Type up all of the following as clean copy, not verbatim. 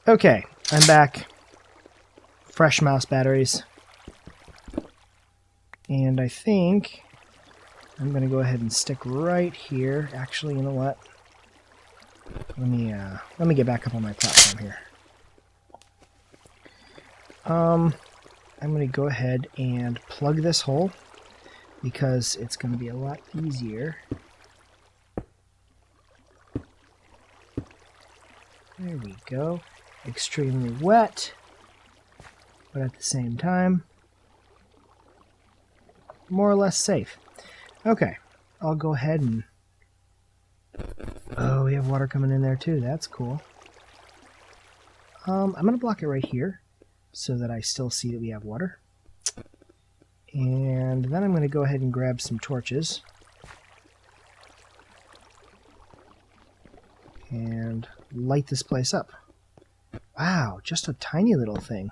Okay, I'm back. Fresh mouse batteries. And I think I'm going to go ahead and stick right here. Actually, you know what? Let me get back up on my platform here. I'm going to go ahead and plug this hole because it's going to be a lot easier. There we go. Extremely wet, but at the same time, more or less safe. Okay, I'll go ahead and... Oh, we have water coming in there too. That's cool. I'm going to block it right here so that I still see that we have water. And then I'm going to go ahead and grab some torches. And light this place up. Wow, just a tiny little thing.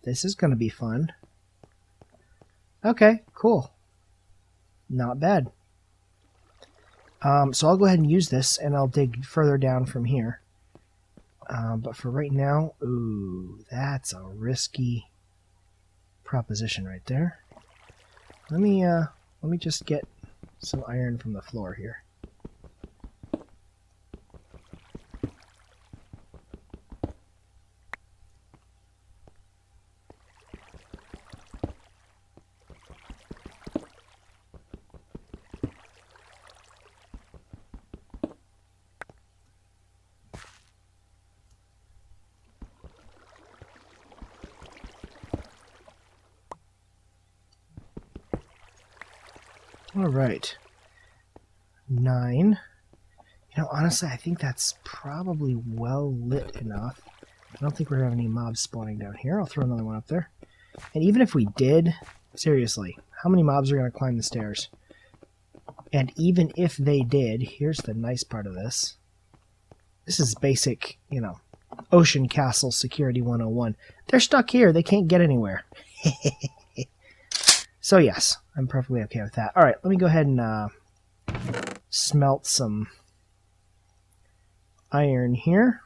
This is going to be fun. Okay, cool. Not bad. So I'll go ahead and use this, and I'll dig further down from here. But for right now, ooh, that's a risky proposition right there. Let me just get some iron from the floor here. All right. 9. You know, honestly, I think that's probably well lit enough. I don't think we're going to have any mobs spawning down here. I'll throw another one up there. And even if we did, seriously, how many mobs are going to climb the stairs? And even if they did, here's the nice part of this. This is basic, you know, Ocean Castle Security 101. They're stuck here. They can't get anywhere. So yes, I'm perfectly okay with that. All right, let me go ahead and smelt some iron here.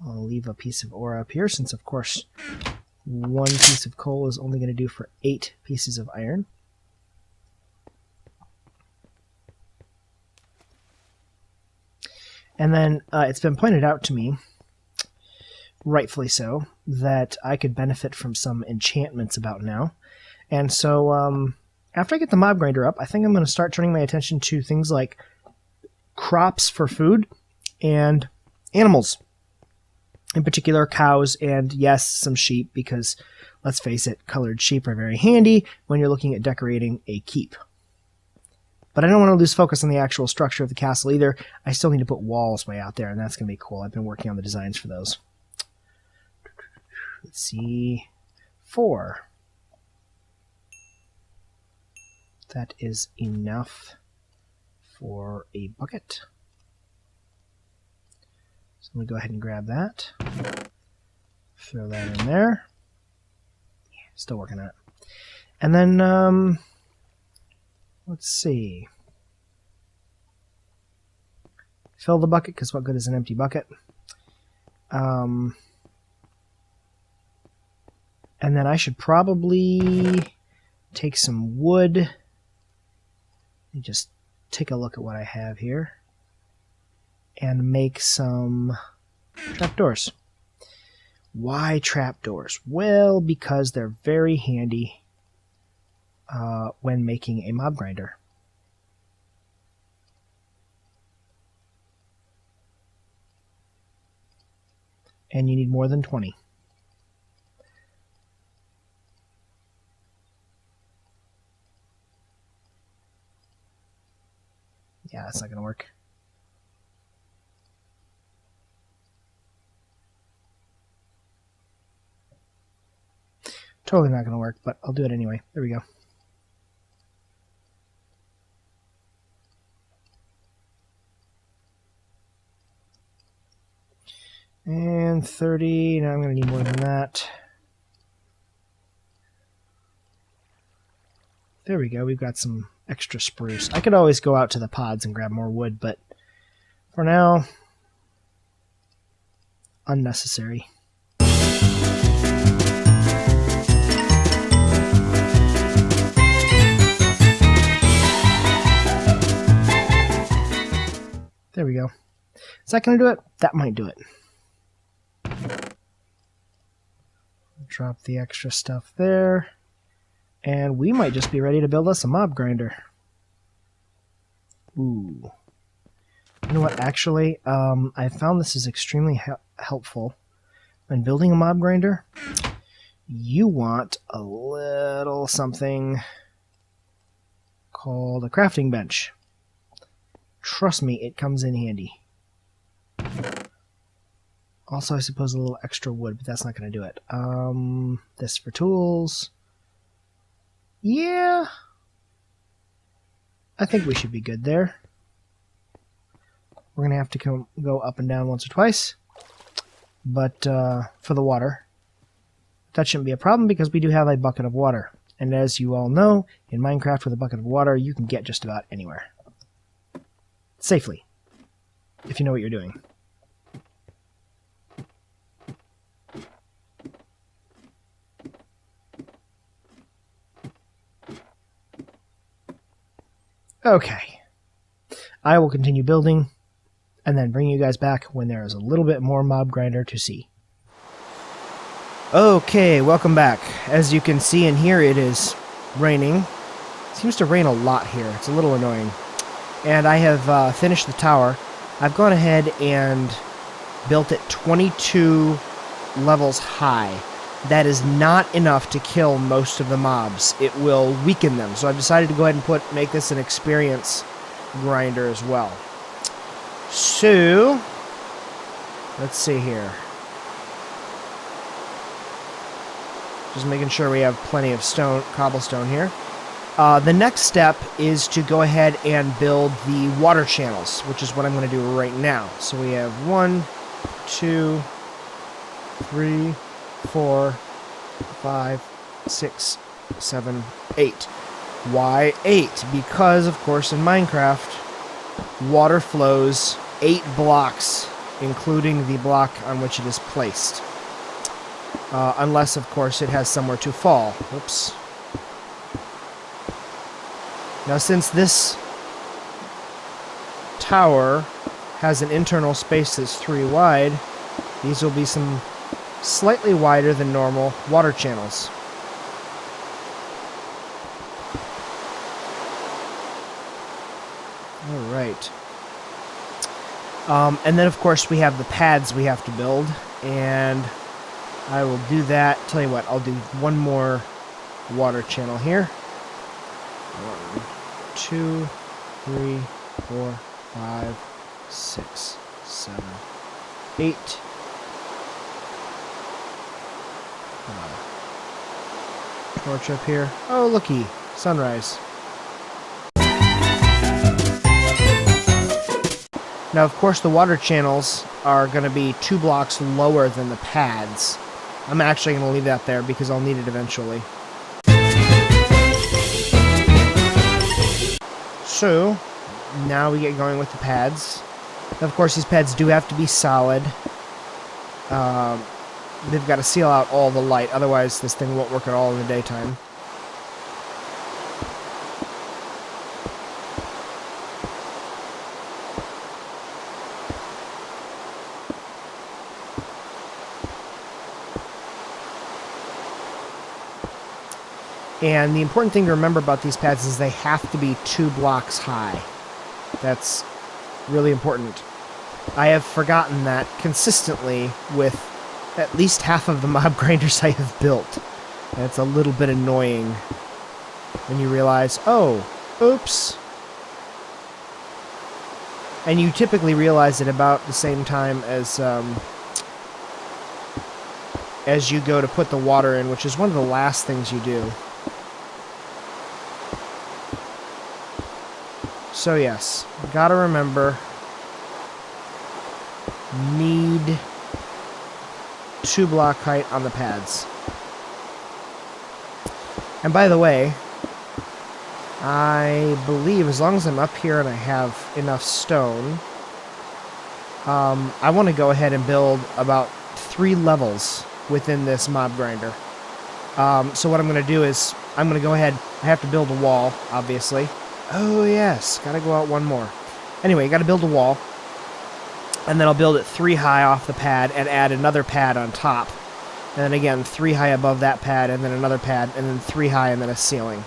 I'll leave a piece of ore up here since, of course, one piece of coal is only going to do for 8 pieces of iron. And then it's been pointed out to me, rightfully so, that I could benefit from some enchantments about now. And so after I get the mob grinder up, I think I'm going to start turning my attention to things like crops for food and animals. In particular, cows and, yes, some sheep, because, let's face it, colored sheep are very handy when you're looking at decorating a keep. But I don't want to lose focus on the actual structure of the castle either. I still need to put walls way out there, and that's going to be cool. I've been working on the designs for those. Let's see. 4. That is enough for a bucket. So I'm going to go ahead and grab that. Throw that in there. Yeah, still working on it. And then, let's see. Fill the bucket, because what good is an empty bucket? And then I should probably take some wood. Let me just take a look at what I have here. And make some trapdoors. Why trapdoors? Well, because they're very handy when making a mob grinder. And you need more than 20. Yeah, that's not going to work. Totally not going to work, but I'll do it anyway. There we go. And 30. Now I'm going to need more than that. There we go. We've got some extra spruce. I could always go out to the pods and grab more wood, but for now, unnecessary. There we go. Is that going to do it? That might do it. Drop the extra stuff there. And we might just be ready to build us a mob grinder. Ooh. You know what, actually, I found this is extremely helpful. When building a mob grinder, you want a little something called a crafting bench. Trust me, it comes in handy. Also, I suppose a little extra wood, but that's not going to do it. This for tools. Yeah. I think we should be good there. We're going to have to go up and down once or twice. But for the water, that shouldn't be a problem because we do have a bucket of water. And as you all know, in Minecraft with a bucket of water, you can get just about anywhere. Safely. If you know what you're doing. Okay. I will continue building and then bring you guys back when there is a little bit more mob grinder to see. Okay, welcome back. As you can see in here, it is raining. It seems to rain a lot here. It's a little annoying. And I have finished the tower. I've gone ahead and built it 22 levels high. That is not enough to kill most of the mobs. It will weaken them. So I've decided to go ahead and make this an experience grinder as well. So, let's see here. Just making sure we have plenty of cobblestone here. The next step is to go ahead and build the water channels, which is what I'm going to do right now. So we have 1, 2, 3, 4, 5, 6, 7, 8. Why 8? Because, of course, in Minecraft, water flows 8 blocks, including the block on which it is placed. Unless, of course, it has somewhere to fall. Oops. Now, since this tower has an internal space that's 3 wide, these will be some slightly wider than normal water channels. Alright. And then, of course, we have the pads we have to build, and I will do that. Tell you what, I'll do one more water channel here. 1, 2, 3, 4, 5, 6, 7, 8. Torch up here. Oh, looky. Sunrise. Now, of course, the water channels are going to be 2 blocks lower than the pads. I'm actually going to leave that there because I'll need it eventually. So, now we get going with the pads. Now, of course, these pads do have to be solid. They've got to seal out all the light, otherwise this thing won't work at all in the daytime. And the important thing to remember about these pads is they have to be 2 blocks high. That's really important. I have forgotten that consistently with at least half of the mob grinders I have built. And it's a little bit annoying when you realize, oh, oops. And you typically realize it about the same time as you go to put the water in, which is one of the last things you do. So yes, gotta remember, need 2 block height on the pads. And by the way, I believe as long as I'm up here and I have enough stone, I want to go ahead and build about 3 levels within this mob grinder. So what I'm going to do is, I'm going to go ahead, I have to build a wall, obviously. Oh yes, gotta go out one more. Anyway, you gotta build a wall, and then I'll build it 3 high off the pad and add another pad on top. And then again, 3 high above that pad, and then another pad, and then 3 high, and then a ceiling.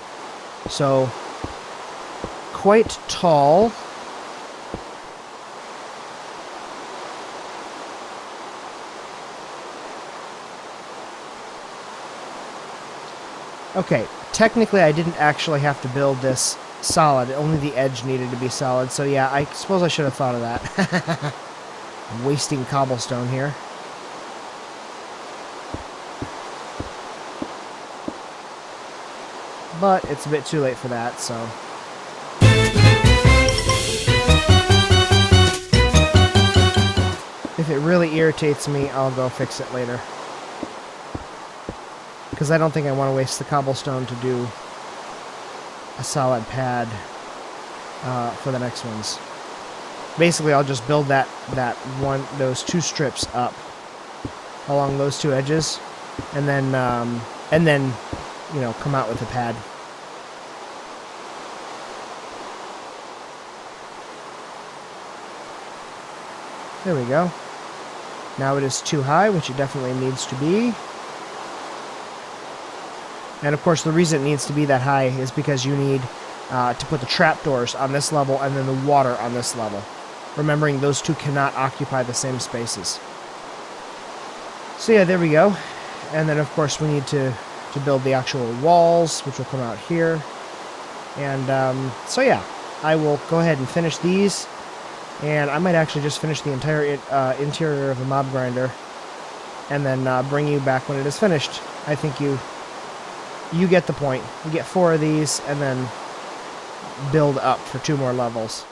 So, quite tall. Okay, technically I didn't actually have to build this solid, only the edge needed to be solid, so yeah, I suppose I should have thought of that. I'm wasting cobblestone here. But it's a bit too late for that, so... If it really irritates me, I'll go fix it later. Because I don't think I want to waste the cobblestone to do a solid pad for the next ones. Basically, I'll just build those 2 strips up along those 2 edges, and then you know, come out with a pad. There we go. Now it is too high, which it definitely needs to be. And of course, the reason it needs to be that high is because you need to put the trapdoors on this level and then the water on this level. Remembering those 2 cannot occupy the same spaces. So yeah, there we go. And then of course we need to build the actual walls, which will come out here. And so yeah, I will go ahead and finish these. And I might actually just finish the entire interior of the mob grinder. And then bring you back when it is finished. I think you get the point. You get 4 of these, and then build up for 2 more levels.